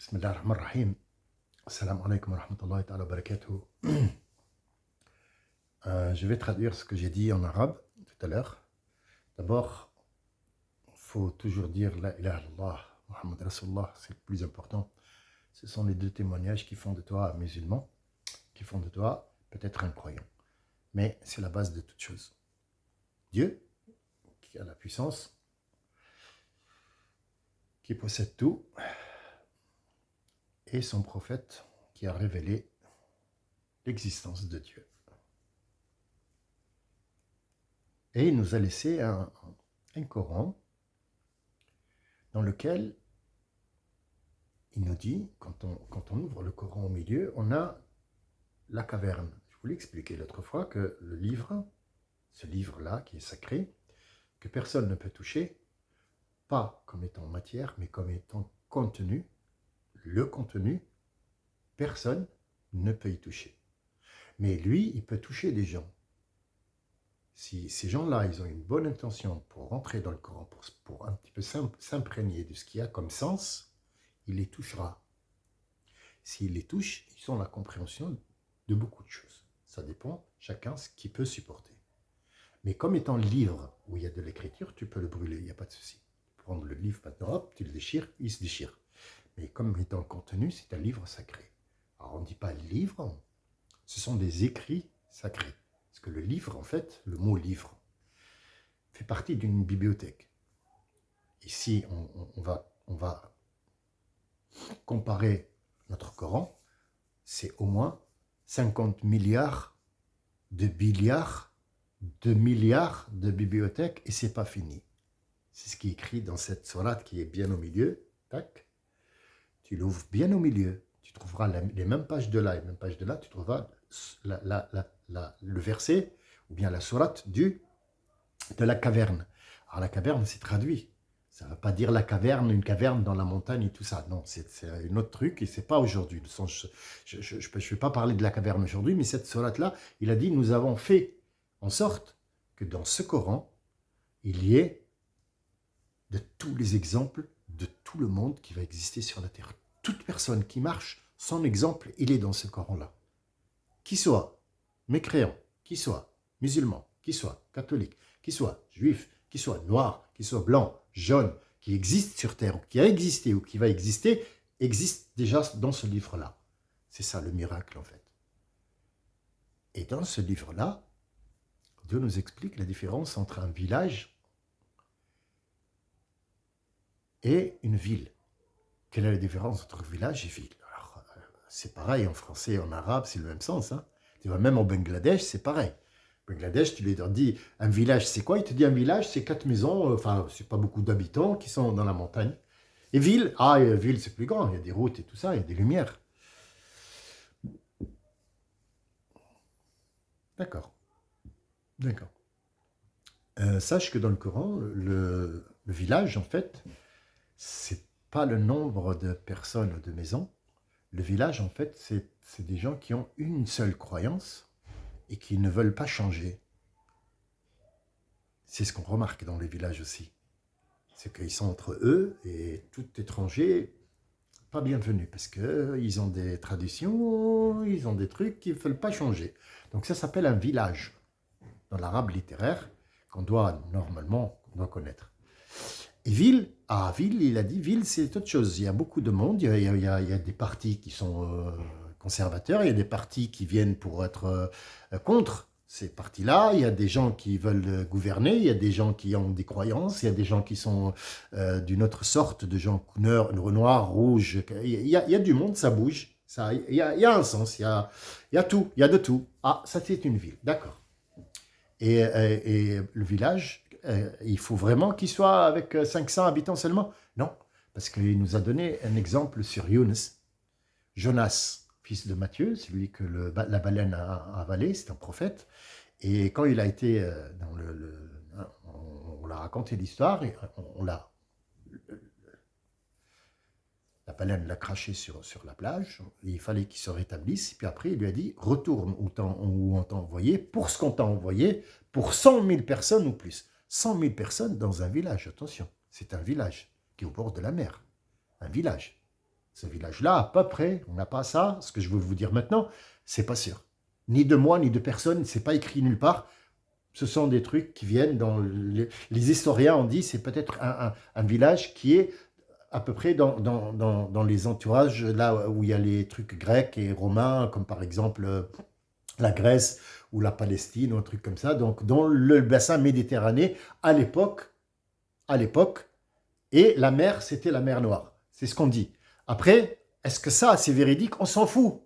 Bismillah ar-Rahman ar-Rahim. Assalamu alaikum wa rahmatullahi ta'ala wa barakatuh. Je vais traduire ce que j'ai dit en arabe tout à l'heure. D'abord, il faut toujours dire La ilaha illallah, Muhammad Rasulullah, c'est le plus important. Ce sont les deux témoignages qui font de toi un musulman, qui font de toi peut-être un croyant. Mais c'est la base de toute chose. Dieu, qui a la puissance, qui possède tout, et son prophète qui a révélé l'existence de Dieu. Et il nous a laissé un Coran dans lequel il nous dit, quand on ouvre le Coran au milieu, on a la caverne. Je vous l'ai expliqué l'autre fois que le livre, ce livre-là qui est sacré, que personne ne peut toucher, pas comme étant matière, mais comme étant contenu, le contenu, personne ne peut y toucher. Mais lui, il peut toucher des gens. Si ces gens-là, ils ont une bonne intention pour rentrer dans le Coran, pour un petit peu s'imprégner de ce qu'il y a comme sens, il les touchera. S'il les touche, ils ont la compréhension de beaucoup de choses. Ça dépend, chacun, ce qu'il peut supporter. Mais comme étant le livre où il y a de l'écriture, tu peux le brûler, il n'y a pas de souci. Prendre le livre maintenant, hop, tu le déchires, il se déchire. Mais comme étant le contenu, c'est un livre sacré. Alors on ne dit pas livre, ce sont des écrits sacrés. Parce que le livre, en fait, le mot livre, fait partie d'une bibliothèque. Ici, on va comparer notre Coran, c'est au moins 50 milliards de milliards de bibliothèques, et c'est pas fini. C'est ce qui est écrit dans cette sourate qui est bien au milieu. Tac. Tu l'ouvres bien au milieu, tu trouveras les mêmes pages de là et les mêmes pages de là, tu trouveras le verset ou bien la sourate de la caverne. Alors la caverne, c'est traduit. Ça ne veut pas dire la caverne, une caverne dans la montagne et tout ça. Non, c'est un autre truc et c'est pas aujourd'hui. Je ne vais pas parler de la caverne aujourd'hui, mais cette sourate-là, il a dit, nous avons fait en sorte que dans ce Coran, il y ait de tous les exemples de tout le monde qui va exister sur la terre. Toute personne qui marche, son exemple, il est dans ce Coran-là. Qui soit mécréant, qui soit musulman, qui soit catholique, qui soit juif, qui soit noir, qui soit blanc, jaune, qui existe sur terre, ou qui a existé, ou qui va exister, existe déjà dans ce livre-là. C'est ça le miracle, en fait. Et dans ce livre-là, Dieu nous explique la différence entre un village et une ville. Quelle est la différence entre village et ville? Alors, c'est pareil en français et en arabe, c'est le même sens. Hein. Tu vois, même au Bangladesh, c'est pareil. Au Bangladesh, tu leur dis, un village, c'est quoi? Il te dit, un village, c'est 4 maisons, enfin, c'est pas beaucoup d'habitants qui sont dans la montagne. Et ville, ville, c'est plus grand, il y a des routes et tout ça, il y a des lumières. D'accord. D'accord. Sache que dans le Coran, le village, en fait, c'est pas le nombre de personnes ou de maisons. Le village, en fait, c'est des gens qui ont une seule croyance et qui ne veulent pas changer. C'est ce qu'on remarque dans les villages aussi. C'est qu'ils sont entre eux et tout étranger, pas bienvenu, parce qu'ils ont des traditions, ils ont des trucs qu'ils ne veulent pas changer. Donc ça s'appelle un village, dans l'arabe littéraire, qu'on doit normalement connaître. Et ville, ville, il a dit, ville, c'est autre chose. Il y a beaucoup de monde, il y a des partis qui sont conservateurs, il y a des partis qui viennent pour être contre ces partis-là, il y a des gens qui veulent gouverner, il y a des gens qui ont des croyances, il y a des gens qui sont d'une autre sorte, de gens noirs, rouges. Il y a du monde, ça bouge, il y a un sens, il y a tout, il y a de tout. Ah, ça c'est une ville, d'accord. Et le village, il faut vraiment qu'il soit avec 500 habitants seulement? Non, parce qu'il nous a donné un exemple sur Younes, Jonas, fils de Matthieu, celui que la baleine a avalé, c'est un prophète. Et quand il a été on l'a raconté l'histoire, et la baleine l'a craché sur la plage, et il fallait qu'il se rétablisse, et puis après il lui a dit, retourne où on t'a envoyé, pour ce qu'on t'a envoyé, pour 100 000 personnes ou plus. 100 000 personnes dans un village, attention, c'est un village qui est au bord de la mer, un village. Ce village-là, à peu près, on n'a pas ça. Ce que je veux vous dire maintenant, c'est pas sûr. Ni de moi, ni de personne, c'est pas écrit nulle part. Ce sont des trucs qui viennent dans les historiens ont dit c'est peut-être un village qui est à peu près dans les entourages, là où il y a les trucs grecs et romains, comme par exemple la Grèce ou la Palestine ou un truc comme ça. Donc dans le bassin méditerranéen à l'époque, et la mer, c'était la mer Noire. C'est ce qu'on dit. Après, est-ce que ça, c'est véridique? On s'en fout.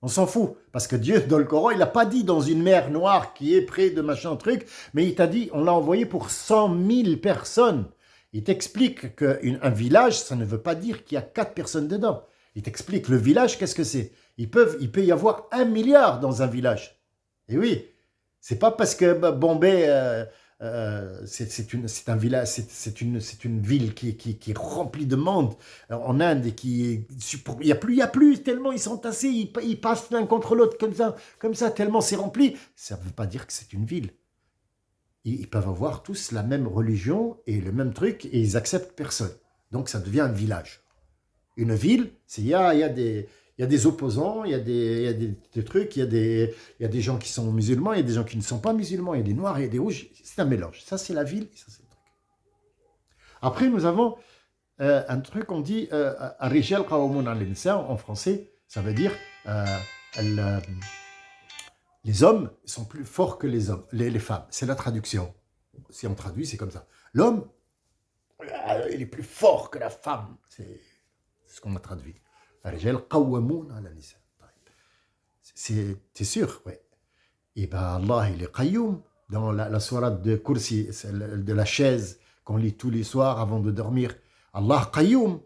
On s'en fout. Parce que Dieu, dans le Coran, il n'a pas dit dans une mer noire qui est près de machin truc, mais il t'a dit, on l'a envoyé pour 100 000 personnes. Il t'explique qu'un village, ça ne veut pas dire qu'il y a 4 personnes dedans. Il t'explique, le village, qu'est-ce que c'est? Il peut y avoir 1 milliard dans un village. Et oui, c'est pas parce que Bombay, c'est un village, c'est une ville qui est remplie de monde en Inde et il y a plus tellement ils sont tassés, ils passent l'un contre l'autre comme ça, tellement c'est rempli. Ça ne veut pas dire que c'est une ville. Ils peuvent avoir tous la même religion et le même truc et ils acceptent personne. Donc ça devient un village. Une ville, il y a des opposants, il y a des trucs, il y a des gens qui sont musulmans, il y a des gens qui ne sont pas musulmans, il y a des noirs, il y a des rouges. C'est un mélange. Ça, c'est la ville, et ça, c'est le truc. Après, nous avons un truc, on dit Ar-Rijal Qawwamun 'ala an-Nisa en français, ça veut dire elle, les hommes sont plus forts que les femmes. C'est la traduction. Si on traduit, c'est comme ça. L'homme, il est plus fort que la femme. C'est ce qu'on a traduit. Ar-Rijal Qawwamun 'ala an-Nisa. T'es sûr? Oui. Et ben Allah, il est Qayyum. Dans la sourate de Kursi, de la chaise qu'on lit tous les soirs avant de dormir. Allah Qayyum.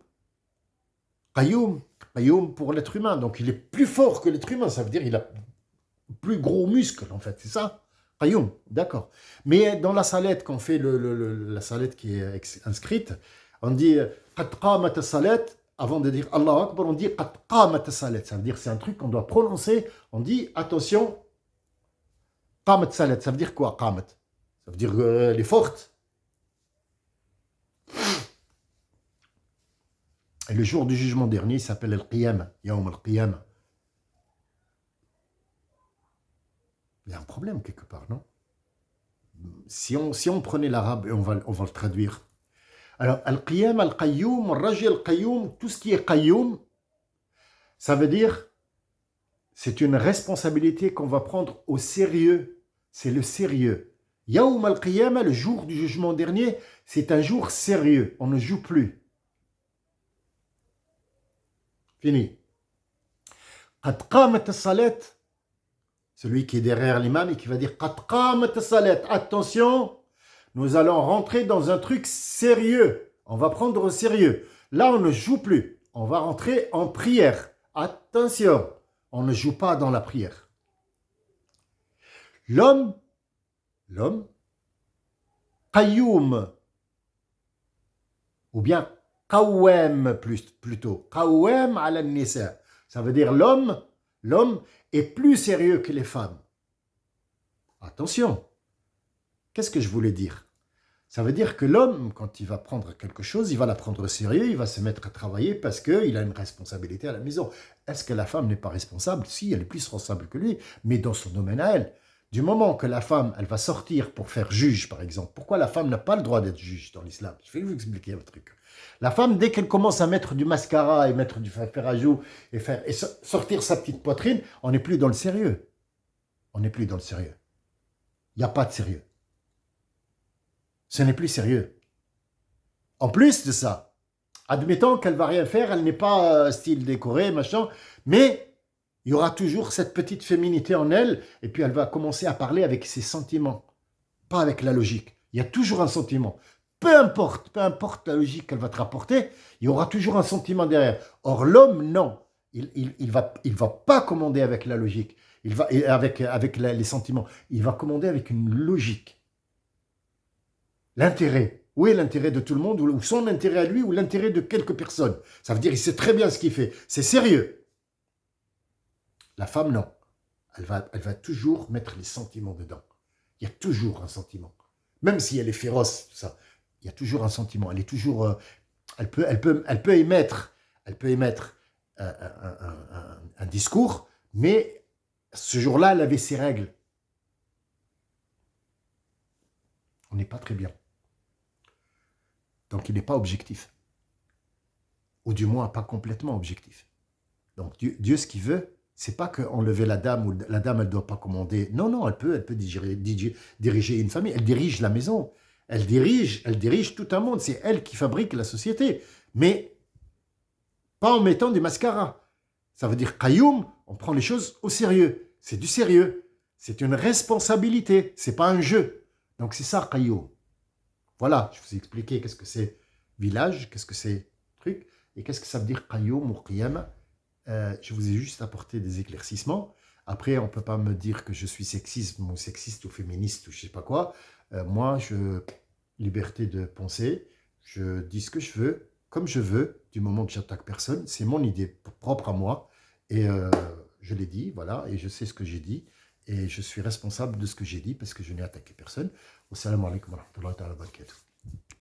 Qayyum. Qayyum pour l'être humain. Donc il est plus fort que l'être humain. Ça veut dire qu'il a plus gros muscles, en fait. C'est ça? Qayyum. D'accord. Mais dans la salette, qu'on fait la salette qui est inscrite, on dit Qad qamat as-salat. Avant de dire Allahu Akbar, on dit Qad qamat as-salat. Ça veut dire c'est un truc qu'on doit prononcer. On dit attention. Qamat salat, ça veut dire quoi, qamat? Ça veut dire elle est forte. Et le jour du jugement dernier, il s'appelle Al-Qiyam, Yawm Al-Qiyam. Il y a un problème quelque part, non? Si on prenait l'arabe et on va le traduire. Alors, Al-Qiyam, Al-Qayyum, Al-Raji, Al-Qayyum, tout ce qui est Qayyum, ça veut dire c'est une responsabilité qu'on va prendre au sérieux. C'est le sérieux. Yawm al-Qiyamah, le jour du jugement dernier, c'est un jour sérieux. On ne joue plus. Fini. Qad qamat as-salat, celui qui est derrière l'imam et qui va dire Qad qamat as-salat. Attention, nous allons rentrer dans un truc sérieux. On va prendre au sérieux. Là, on ne joue plus. On va rentrer en prière. Attention, on ne joue pas dans la prière. L'homme, Qayyum, ou bien Qawwam plutôt, Qawwam 'ala an-Nisa. Ça veut dire l'homme est plus sérieux que les femmes. Attention, qu'est-ce que je voulais dire? Ça veut dire que l'homme, quand il va prendre quelque chose, il va la prendre au sérieux, il va se mettre à travailler parce qu'il a une responsabilité à la maison. Est-ce que la femme n'est pas responsable? Si, elle est plus responsable que lui, mais dans son domaine à elle. Du moment que la femme, elle va sortir pour faire juge, par exemple, pourquoi la femme n'a pas le droit d'être juge dans l'islam? Je vais vous expliquer un truc. La femme, dès qu'elle commence à mettre du mascara et mettre du fer à joue et sortir sa petite poitrine, on n'est plus dans le sérieux. On n'est plus dans le sérieux. Il n'y a pas de sérieux. Ce n'est plus sérieux. En plus de ça, admettons qu'elle ne va rien faire, elle n'est pas style décoré, machin, mais il y aura toujours cette petite féminité en elle, et puis elle va commencer à parler avec ses sentiments, pas avec la logique. Il y a toujours un sentiment. Peu importe la logique qu'elle va te rapporter, il y aura toujours un sentiment derrière. Or, l'homme, non. Il va pas commander avec la logique, avec les sentiments. Il va commander avec une logique. L'intérêt. Où est l'intérêt de tout le monde, ou son intérêt à lui, ou l'intérêt de quelques personnes? Ça veut dire qu'il sait très bien ce qu'il fait. C'est sérieux. La femme, non. Elle va toujours mettre les sentiments dedans. Il y a toujours un sentiment. Même si elle est féroce, tout ça, il y a toujours un sentiment. Elle est toujours... elle peut émettre un discours, mais ce jour-là, elle avait ses règles. On n'est pas très bien. Donc il n'est pas objectif. Ou du moins pas complètement objectif. Donc Dieu ce qu'il veut, c'est pas qu'enlever la dame, ou la dame, elle ne doit pas commander. Non, non, elle peut diriger une famille. Elle dirige la maison. Elle dirige tout un monde. C'est elle qui fabrique la société. Mais pas en mettant du mascara. Ça veut dire qayoum, on prend les choses au sérieux. C'est du sérieux. C'est une responsabilité. C'est pas un jeu. Donc c'est ça, qayoum. Voilà, je vous ai expliqué qu'est-ce que c'est village, qu'est-ce que c'est truc, et qu'est-ce que ça veut dire qayoum ou qiyam. Je vous ai juste apporté des éclaircissements. Après, on ne peut pas me dire que je suis sexiste ou féministe ou je ne sais pas quoi. Moi, liberté de penser, je dis ce que je veux, comme je veux, du moment que j'attaque personne. C'est mon idée propre à moi. Et je l'ai dit, voilà, et je sais ce que j'ai dit. Et je suis responsable de ce que j'ai dit parce que je n'ai attaqué personne. Wassalamu alaikum wa rahmatullahi wa barakatuh.